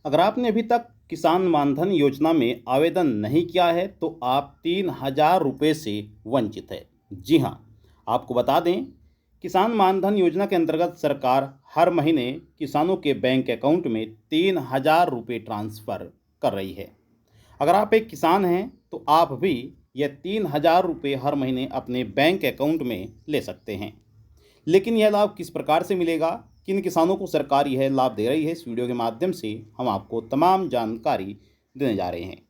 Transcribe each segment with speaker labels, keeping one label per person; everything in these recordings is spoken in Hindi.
Speaker 1: अगर आपने अभी तक किसान मानधन योजना में आवेदन नहीं किया है तो आप 3,000 रुपये से वंचित है। जी हाँ, आपको बता दें, किसान मानधन योजना के अंतर्गत सरकार हर महीने किसानों के बैंक अकाउंट में 3,000 रुपये ट्रांसफ़र कर रही है। अगर आप एक किसान हैं तो आप भी यह 3,000 रुपये हर महीने अपने बैंक अकाउंट में ले सकते हैं। लेकिन यह लाभ किस प्रकार से मिलेगा, किन किसानों को सरकार यह लाभ दे रही है, इस वीडियो के माध्यम से हम आपको तमाम जानकारी देने जा रहे हैं।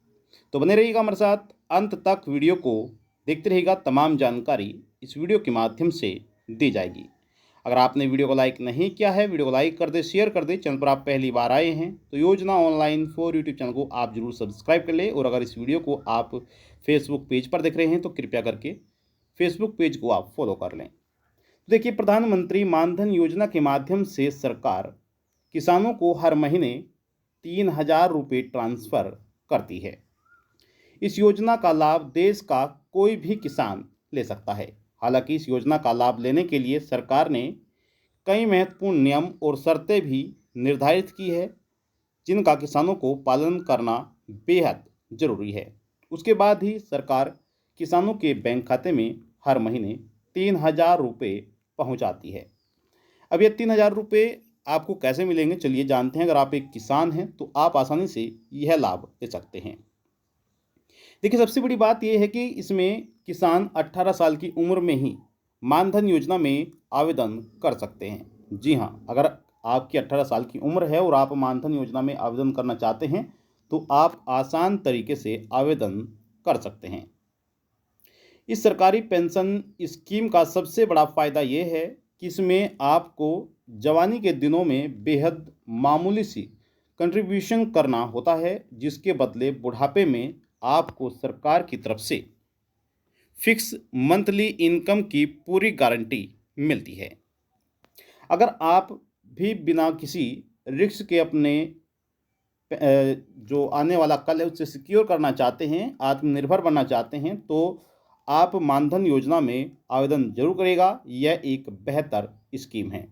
Speaker 1: तो बने रहिएगा हमारे साथ, अंत तक वीडियो को देखते रहिएगा। तमाम जानकारी इस वीडियो के माध्यम से दी जाएगी। अगर आपने वीडियो को लाइक नहीं किया है, वीडियो को लाइक कर दे, शेयर कर दे। चैनल पर आप पहली बार आए हैं तो योजना ऑनलाइन फॉर यूट्यूब चैनल को आप जरूर सब्सक्राइब कर लें। और अगर इस वीडियो को आप फेसबुक पेज पर देख रहे हैं तो कृपया करके फेसबुक पेज को आप फॉलो कर लें। देखिए, प्रधानमंत्री मानधन योजना के माध्यम से सरकार किसानों को हर महीने 3,000 रुपये ट्रांसफ़र करती है। इस योजना का लाभ देश का कोई भी किसान ले सकता है। हालांकि इस योजना का लाभ लेने के लिए सरकार ने कई महत्वपूर्ण नियम और शर्तें भी निर्धारित की है, जिनका किसानों को पालन करना बेहद ज़रूरी है। उसके बाद ही सरकार किसानों के बैंक खाते में हर महीने 3,000 रुपये पहुंचाती है। अब ये 3,000 रुपये आपको कैसे मिलेंगे, चलिए जानते हैं। अगर आप एक किसान हैं तो आप आसानी से यह लाभ ले सकते हैं। देखिए, सबसे बड़ी बात यह है कि इसमें किसान 18 साल की उम्र में ही मानधन योजना में आवेदन कर सकते हैं। जी हाँ, अगर आपकी 18 साल की उम्र है और आप मानधन योजना में आवेदन करना चाहते हैं तो आप आसान तरीके से आवेदन कर सकते हैं। इस सरकारी पेंशन स्कीम का सबसे बड़ा फ़ायदा ये है कि इसमें आपको जवानी के दिनों में बेहद मामूली सी कंट्रीब्यूशन करना होता है, जिसके बदले बुढ़ापे में आपको सरकार की तरफ से फिक्स मंथली इनकम की पूरी गारंटी मिलती है। अगर आप भी बिना किसी रिस्क के अपने जो आने वाला कल है उससे सिक्योर करना चाहते हैं, आत्मनिर्भर बनना चाहते हैं, तो आप मानधन योजना में आवेदन जरूर करेगा। यह एक बेहतर स्कीम है।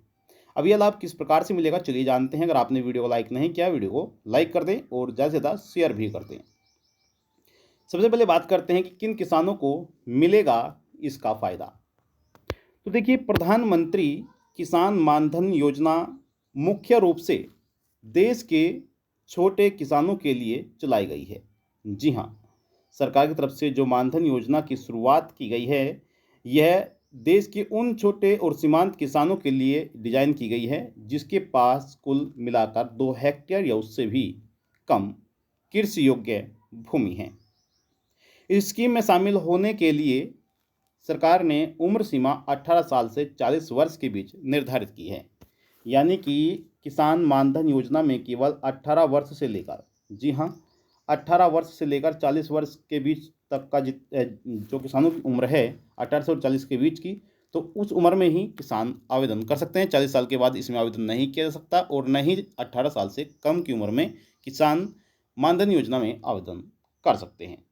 Speaker 1: अब यह लाभ किस प्रकार से मिलेगा, चलिए जानते हैं। अगर आपने वीडियो को लाइक नहीं किया, वीडियो को लाइक कर दें और ज़्यादा से ज़्यादा शेयर भी कर दें। सबसे पहले बात करते हैं कि किन किसानों को मिलेगा इसका फ़ायदा। तो देखिए, प्रधानमंत्री किसान मानधन योजना मुख्य रूप से देश के छोटे किसानों के लिए चलाई गई है। जी हाँ, सरकार की तरफ से जो मानधन योजना की शुरुआत की गई है, यह देश के उन छोटे और सीमांत किसानों के लिए डिजाइन की गई है जिसके पास कुल मिलाकर 2 हेक्टेयर या उससे भी कम कृषि योग्य भूमि है। इस स्कीम में शामिल होने के लिए सरकार ने उम्र सीमा 18 साल से 40 वर्ष के बीच निर्धारित की है। यानी कि किसान मानधन योजना में केवल 18 वर्ष से लेकर, जी हाँ, 18 वर्ष से लेकर 40 वर्ष के बीच तक का जो किसानों की उम्र है 18 से और 40 के बीच की, तो उस उम्र में ही किसान आवेदन कर सकते हैं। 40 साल के बाद इसमें आवेदन नहीं किया जा सकता और न ही 18 साल से कम की उम्र में किसान मानधन योजना में आवेदन कर सकते हैं।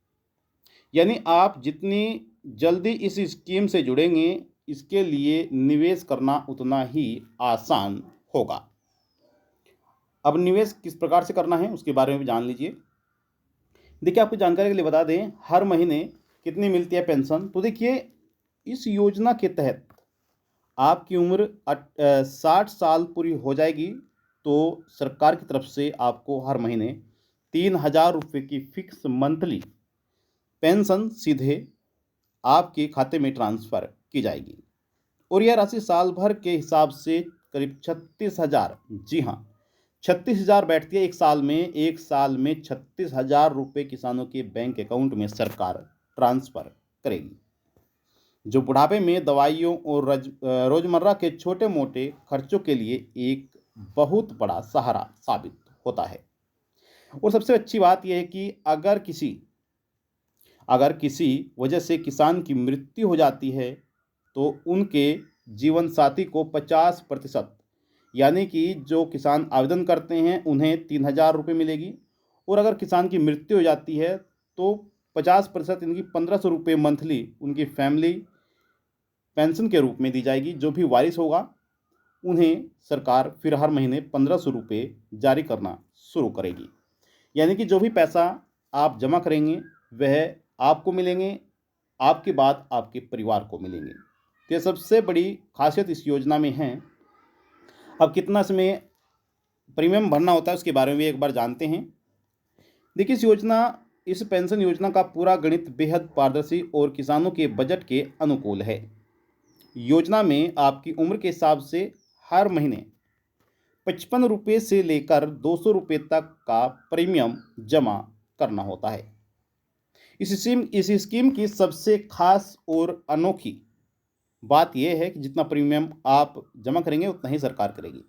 Speaker 1: यानी आप जितनी जल्दी इस स्कीम से जुड़ेंगे, इसके लिए निवेश करना उतना ही आसान होगा। अब निवेश किस प्रकार से करना है उसके बारे में भी जान लीजिए। देखिए, आपको जानकारी के लिए बता दें, हर महीने कितनी मिलती है पेंशन। तो देखिए, इस योजना के तहत आपकी उम्र 60 साल पूरी हो जाएगी तो सरकार की तरफ से आपको हर महीने 3,000 रुपये की फिक्स मंथली पेंशन सीधे आपके खाते में ट्रांसफ़र की जाएगी। और यह राशि साल भर के हिसाब से करीब 36,000, जी हाँ, 36,000 बैठती है एक साल में। एक साल में 36,000 रुपये किसानों के बैंक अकाउंट में सरकार ट्रांसफ़र करेगी, जो बुढ़ापे में दवाइयों और रोज़मर्रा के छोटे मोटे खर्चों के लिए एक बहुत बड़ा सहारा साबित होता है। और सबसे अच्छी बात यह है कि अगर किसी वजह से किसान की मृत्यु हो जाती है तो उनके जीवन साथी को 50%, यानी कि जो किसान आवेदन करते हैं उन्हें 3,000 रुपये मिलेगी। और अगर किसान की मृत्यु हो जाती है तो 50%, इनकी 1,500 रुपये मंथली उनकी फैमिली पेंशन के रूप में दी जाएगी। जो भी वारिस होगा उन्हें सरकार फिर हर महीने 1500 रुपये जारी करना शुरू करेगी। यानी कि जो भी पैसा आप जमा करेंगे वह आपको मिलेंगे, आपके बाद आपके परिवार को मिलेंगे। तो ये सबसे बड़ी खासियत इस योजना में है। अब कितना इसमें प्रीमियम भरना होता है उसके बारे में भी एक बार जानते हैं। देखिए, इस पेंशन योजना का पूरा गणित बेहद पारदर्शी और किसानों के बजट के अनुकूल है। योजना में आपकी उम्र के हिसाब से हर महीने 55 रुपये से लेकर 200 रुपये तक का प्रीमियम जमा करना होता है। इस स्कीम की सबसे खास और अनोखी बात यह है कि जितना प्रीमियम आप जमा करेंगे उतना ही सरकार करेगी।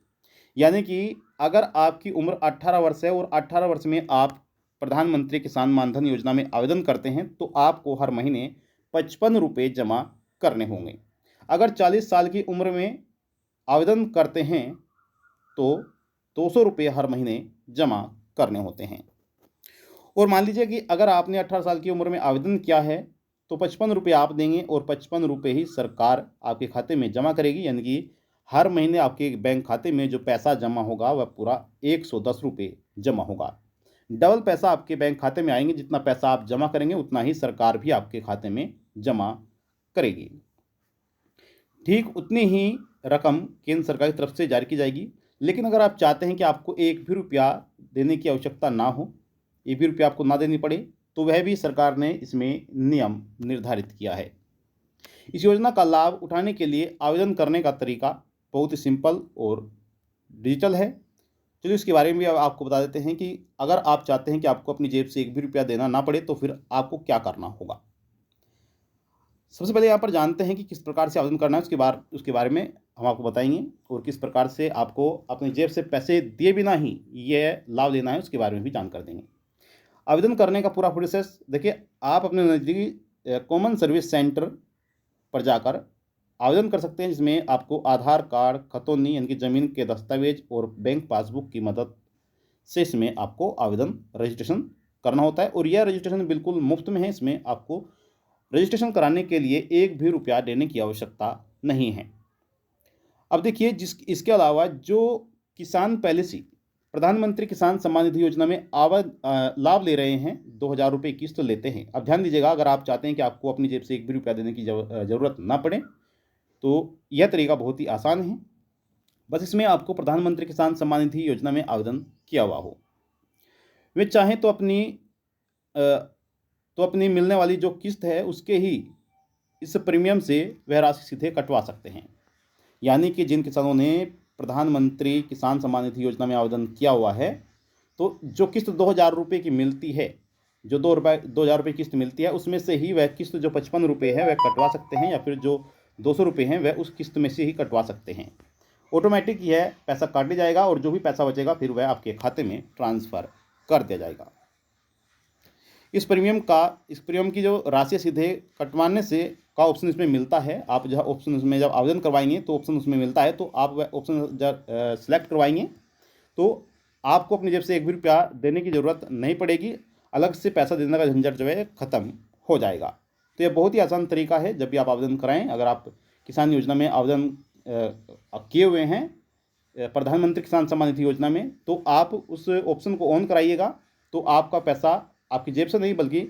Speaker 1: यानी कि अगर आपकी उम्र 18 वर्ष है और 18 वर्ष में आप प्रधानमंत्री किसान मानधन योजना में आवेदन करते हैं तो आपको हर महीने 55 रुपये जमा करने होंगे। अगर 40 साल की उम्र में आवेदन करते हैं तो 200 रुपये हर महीने जमा करने होते हैं। और मान लीजिए कि अगर आपने 18 साल की उम्र में आवेदन किया है तो 55 रुपये आप देंगे और 55 रुपये ही सरकार आपके खाते में जमा करेगी। यानी कि हर महीने आपके बैंक खाते में जो पैसा जमा होगा वह पूरा 110 रुपये जमा होगा। डबल पैसा आपके बैंक खाते में आएंगे। जितना पैसा आप जमा करेंगे उतना ही सरकार भी आपके खाते में जमा करेगी। ठीक उतनी ही रकम केंद्र सरकार की तरफ से जारी की जाएगी। लेकिन अगर आप चाहते हैं कि आपको एक भी रुपया देने की आवश्यकता ना हो, एक भी रुपया आपको ना देनी पड़े, तो वह भी सरकार ने इसमें नियम निर्धारित किया है। इस योजना का लाभ उठाने के लिए आवेदन करने का तरीका बहुत ही सिंपल और डिजिटल है। चलिए इसके बारे में भी आपको बता देते हैं कि अगर आप चाहते हैं कि आपको अपनी जेब से एक भी रुपया देना ना पड़े तो फिर आपको क्या करना होगा। सबसे पहले यहाँ पर जानते हैं कि किस प्रकार से आवेदन करना है। उसके बारे में हम आपको बताएंगे और किस प्रकार से आपको अपनी जेब से पैसे दिए बिना ही यह लाभ लेना है उसके बारे में भी जानकर देंगे। आवेदन करने का पूरा प्रोसेस देखिए, आप अपने नज़दीकी कॉमन सर्विस सेंटर पर जाकर आवेदन कर सकते हैं, जिसमें आपको आधार कार्ड, खतौनी यानी कि ज़मीन के दस्तावेज और बैंक पासबुक की मदद से इसमें आपको आवेदन रजिस्ट्रेशन करना होता है। और यह रजिस्ट्रेशन बिल्कुल मुफ्त में है। इसमें आपको रजिस्ट्रेशन कराने के लिए एक भी रुपया देने की आवश्यकता नहीं है। अब देखिए, इसके अलावा जो किसान पहले से प्रधानमंत्री किसान सम्मान निधि योजना में लाभ ले रहे हैं, 2000 रुपये किस्त लेते हैं। अब ध्यान दीजिएगा, अगर आप चाहते हैं कि आपको अपनी जेब से एक भी रुपया देने की ज़रूरत ना पड़े तो यह तरीका बहुत ही आसान है। बस इसमें आपको प्रधानमंत्री किसान सम्मान निधि योजना में आवेदन किया हुआ हो। वे चाहें तो अपनी मिलने वाली जो किस्त है उसके ही इस प्रीमियम से वह राशि सीधे कटवा सकते हैं। यानी कि जिन किसानों ने प्रधानमंत्री किसान सम्मान निधि योजना में आवेदन किया हुआ है तो जो किस्त 2000 रुपये की मिलती है, जो 2000 रुपये किस्त मिलती है, उसमें से ही वह किस्त जो 55 रुपये है वह कटवा सकते हैं, या फिर जो 200 रुपये हैं वह उस किस्त में से ही कटवा सकते हैं। ऑटोमेटिक यह पैसा काट लिया जाएगा और जो भी पैसा बचेगा फिर वह आपके खाते में ट्रांसफ़र कर दिया जाएगा। इस प्रीमियम की जो राशि सीधे कटवाने से का ऑप्शन इसमें मिलता है। आप जब ऑप्शन उसमें जब आवेदन करवाएंगे तो ऑप्शन उसमें मिलता है, तो आप वह ऑप्शन जब सेलेक्ट करवाएंगे तो आपको अपनी जेब से एक भी रुपया देने की ज़रूरत नहीं पड़ेगी। अलग से पैसा देने का झंझट जो है ख़त्म हो जाएगा। तो यह बहुत ही आसान तरीका है जब भी आप आवेदन कराएं। अगर आप किसान योजना में आवेदन किए हुए हैं प्रधानमंत्री किसान सम्मान निधि योजना में, तो आप उस ऑप्शन को ऑन कराइएगा तो आपका पैसा आपकी जेब से नहीं बल्कि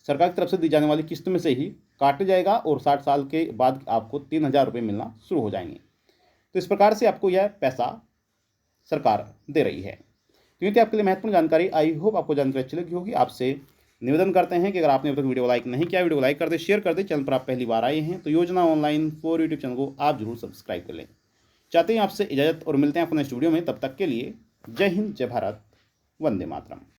Speaker 1: सरकार की तरफ से दी जाने वाली किस्त में से ही काट जाएगा और 60 साल के बाद आपको 3000 रुपये मिलना शुरू हो जाएंगे। तो इस प्रकार से आपको यह पैसा सरकार दे रही है। तो ये थी आपके लिए महत्वपूर्ण जानकारी। आई होप आपको जानकारी अच्छी लगी होगी। आपसे निवेदन करते हैं कि अगर आपने अभी तक वीडियो लाइक नहीं किया, वीडियो को लाइक कर दे, शेयर कर दे। चैनल पर आप पहली बार आए हैं तो योजना ऑनलाइन फॉर यूट्यूब चैनल को आप जरूर सब्सक्राइब कर लें। चाहते हैं आपसे इजाज़त और मिलते हैं आपको नेक्स्ट वीडियो में। तब तक के लिए जय हिंद, जय भारत, वंदे मातरम।